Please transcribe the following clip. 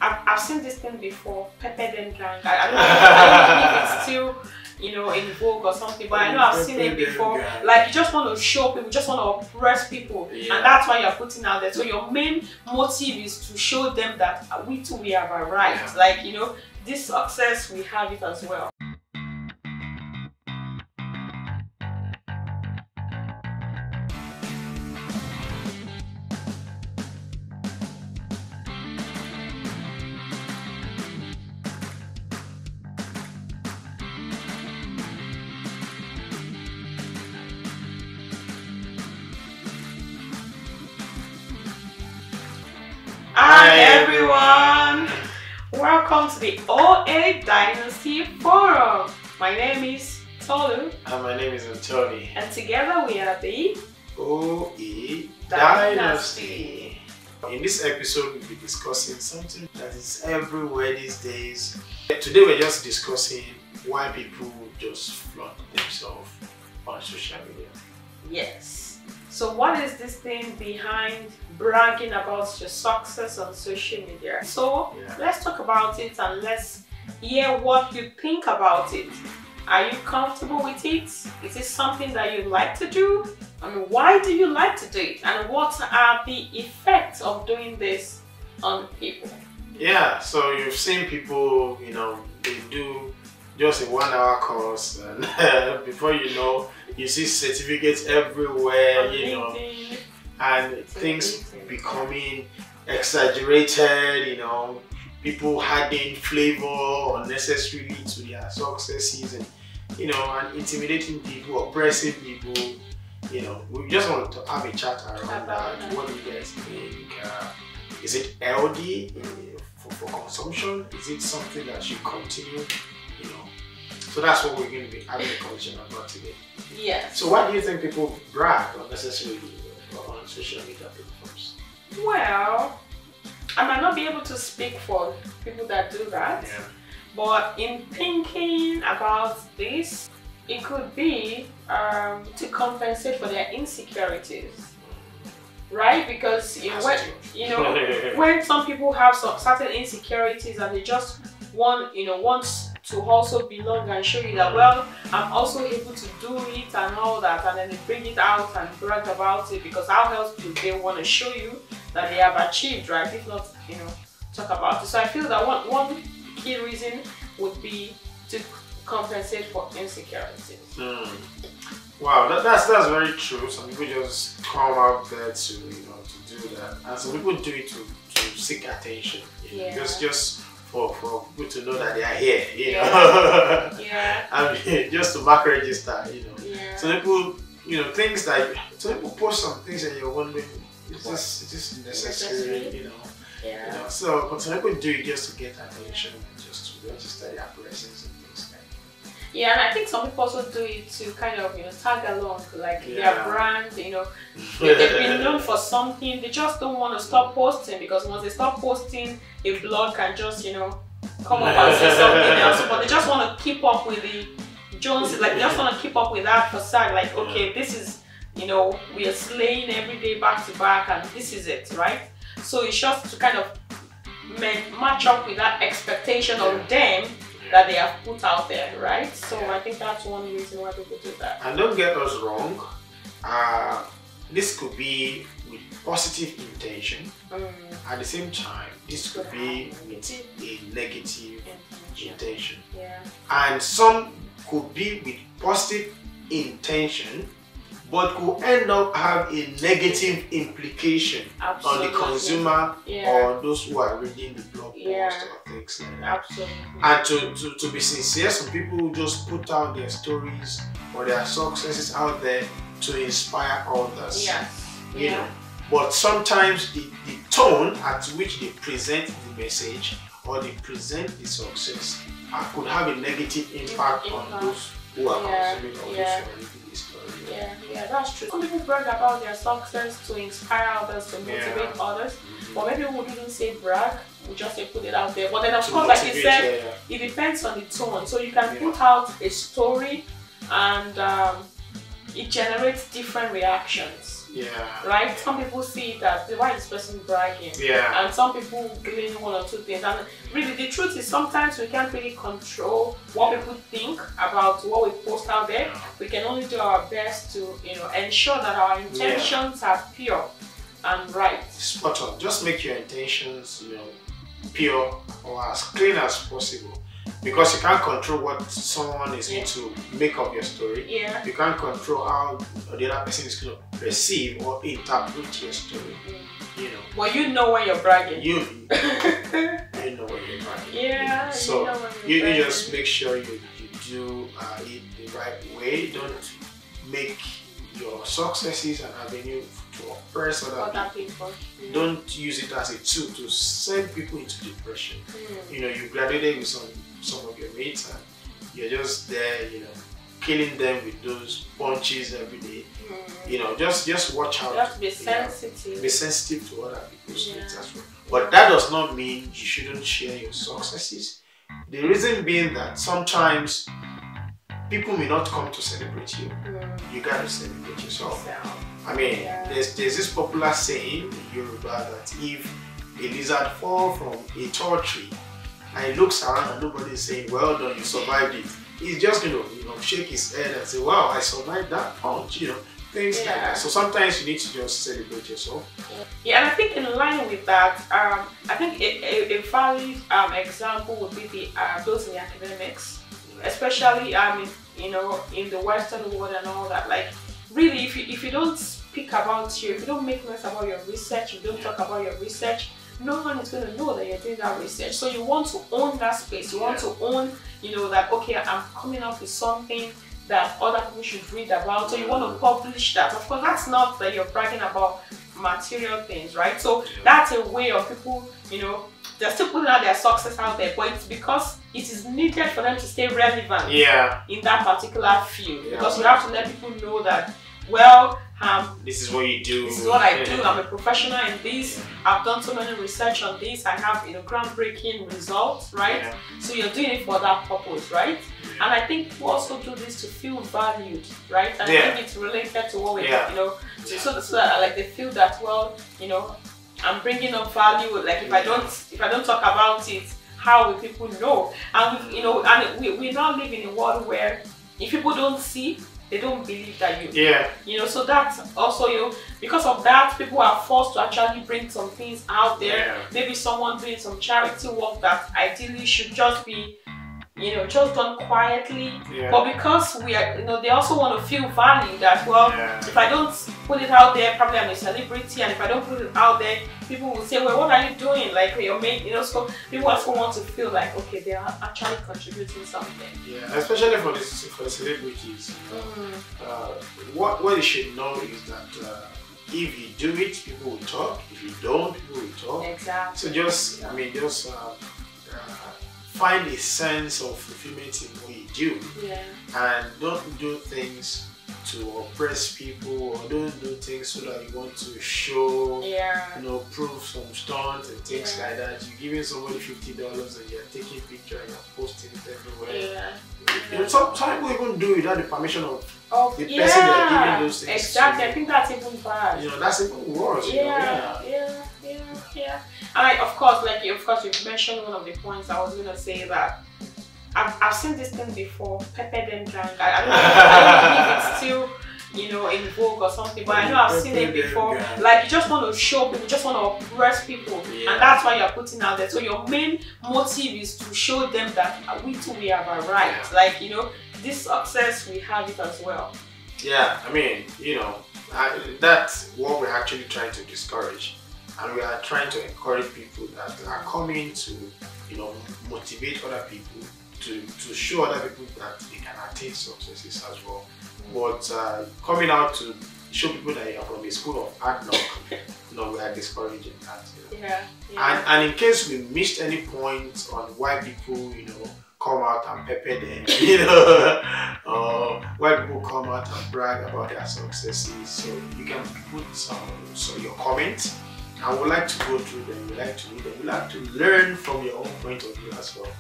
I've seen this thing before, pepper them gang. I don't know if it's still, you know, in vogue or something, but I know I've seen it before. Like, you just want to show people, you just want to oppress people, and that's why you're putting out there. So your main motive is to show them that we too, we have a right. Like, you know, this success, we have it as well. Hi everyone! Welcome to the OA-Dynasty Forum. My name is Tolu. And my name is Antoni. And together we are the OA-Dynasty. In this episode, we'll be discussing something that is everywhere these days. Today we're just discussing why people just flaunt themselves on social media. Yes. So what is this thing behind bragging about your success on social media? So let's talk about it and let's hear what you think about it. Are you comfortable with it? Is it something that you like to do? I mean, why do you like to do it? And what are the effects of doing this on people? Yeah, so you've seen people, you know, they do just a 1 hour course, and before you know, you see certificates everywhere, you know, and things becoming exaggerated, you know, people adding flavor unnecessarily to their successes, and you know, and intimidating people, oppressing people. You know, we just want to have a chat around that. What do you guys think? Is it healthy for consumption? Is it something that should continue? You know, so that's what we're going to be having a conversation about today. Yes. So why do you think people brag unnecessarily on social media platforms? Well, I might not be able to speak for people that do that, but in thinking about this, it could be to compensate for their insecurities, right? Because you know, when some people have some certain insecurities and they just want to also belong and show you that, well, I'm also able to do it and all that, and then they bring it out and brag about it, because how else do they want to show you that they have achieved, right? If not, you know, talk about it. So I feel that one key reason would be to compensate for insecurities. Wow, that's very true. Some people just come out there to, you know, to do that, and some people do it to seek attention. You know, just for people to know that they are here, you know. I mean, just to mark register, you know. So people, you know, things that people post some things and you're wondering, is this necessary, you know. You know, so but some people do it just to get attention and just to register their presence and things like that. Yeah, and I think some people also do it to kind of, you know, tag along, like their brand, you know, they've been known for something, they just don't want to stop posting, because once they stop posting, a blog can just, you know, come up and say something else, but they just want to keep up with the Joneses, like they just want to keep up with that facade, like, okay, this is, you know, we are slaying every day back to back, and this is it, right? So it's just to kind of match up with that expectation of them that they have put out there, right? So I think that's one reason why people do that. And don't get us wrong, this could be with positive intention. At the same time, this could be with a negative intention. And some could be with positive intention, but could end up have a negative implication on the consumer or those who are reading the blog post or things like that. And to be sincere, some people just put out their stories or their successes out there to inspire others. You know, but sometimes the tone at which they present the message or they present the success could have a negative impact on those who are consuming or reading the story. Yeah, that's true. Some people brag about their success to inspire others, to motivate others, but maybe we wouldn't say brag, we just say put it out there. But then of course, like you said, it depends on the tone. So you can put out a story and it generates different reactions. Yeah. Right? Some people see that why is this person bragging? Yeah. And some people glean one or two things. And really, the truth is sometimes we can't really control what people think about what we post out there. We can only do our best to, ensure that our intentions are pure and right. Spot on. Just make your intentions, pure or as clean as possible. Because you can't control what someone is going to make of your story. Yeah. You can't control how the other person is going to perceive or interpret your story. Well, you know when you're bragging. You know when you're bragging. Yeah. So you just make sure you do it the right way. Don't make your successes an avenue to oppress other people. Don't use it as a tool to send people into depression. You graduated with some of your mates and you're just there, killing them with those punches every day. Just watch out. Just be sensitive. Be sensitive to other people's needs as well. But that does not mean you shouldn't share your successes. The reason being that sometimes people may not come to celebrate you. You gotta celebrate yourself. I mean, there's this popular saying in Yoruba that if a lizard falls from a tall tree and he looks around and nobody is saying, well done, you survived it, he's just going to shake his head and say, wow, I survived that punch, things like that. So sometimes you need to just celebrate yourself. Yeah, and I think in line with that, I think a valid example would be those in the academics, especially in the Western world and all that. Like, really, if you don't speak about if you don't make noise about your research, you don't talk about your research, no one is going to know that you're doing that research. So you want to own that space. You want to own, that, okay, I'm coming up with something that other people should read about. So you want to publish that. Of course, that's not that you're bragging about material things, right? So that's a way of people, they're still putting out their success out there, but it's because it is needed for them to stay relevant in that particular field. Because you have to let people know that, well, this is what you do. This is what I do. I'm a professional in this. I've done so many research on this. I have groundbreaking results, right? So you're doing it for that purpose, right? And I think people also do this to feel valued, right? And I think it's related to what we have, so that like they feel that, well, I'm bringing up value. Like if I don't talk about it, how will people know? And we now live in a world where if people don't see, they don't believe that so that's also because of that, people are forced to actually bring some things out there. Maybe someone doing some charity work that ideally should just be just done quietly, but because we are, they also want to feel valued that, well, if I don't put it out there, probably I'm a celebrity, and if I don't put it out there, people will say, well, what are you doing? Like, you're making, so people also want to feel like, okay, they are actually contributing something. Yeah, especially for the celebrities. What you should know is that if you do it, people will talk. If you don't, people will talk. Exactly. So just find a sense of fulfillment in what you do, and don't do things to oppress people, or don't do things so that you want to show, prove some stunts and things like that. You're giving somebody $50 and you're taking pictures and you're posting it everywhere. Some people even do it without the permission of the person they're giving those things. Exactly, I think that's even bad. That's even worse. And of course, you've mentioned one of the points. I was gonna say that I've seen this thing before, pepper them gang. I don't know if it's still in vogue or something, but I know I've seen it before. Like, you just want to show people, you just want to oppress people, and that's why you're putting out there. So your main motive is to show them that we too, we have a right. Like, this success, we have it as well. Yeah, I mean, that's what we're actually trying to discourage. And we are trying to encourage people that are coming to, motivate other people, to show other people that they can attain successes as well. But coming out to show people that you are from a school of hard knock, we are discouraging that. And in case we missed any point on why people, come out and pepper them, or why people come out and brag about their successes, so you can put your comments. I would like to go through them, we like to read them, we like to learn from your own point of view as well.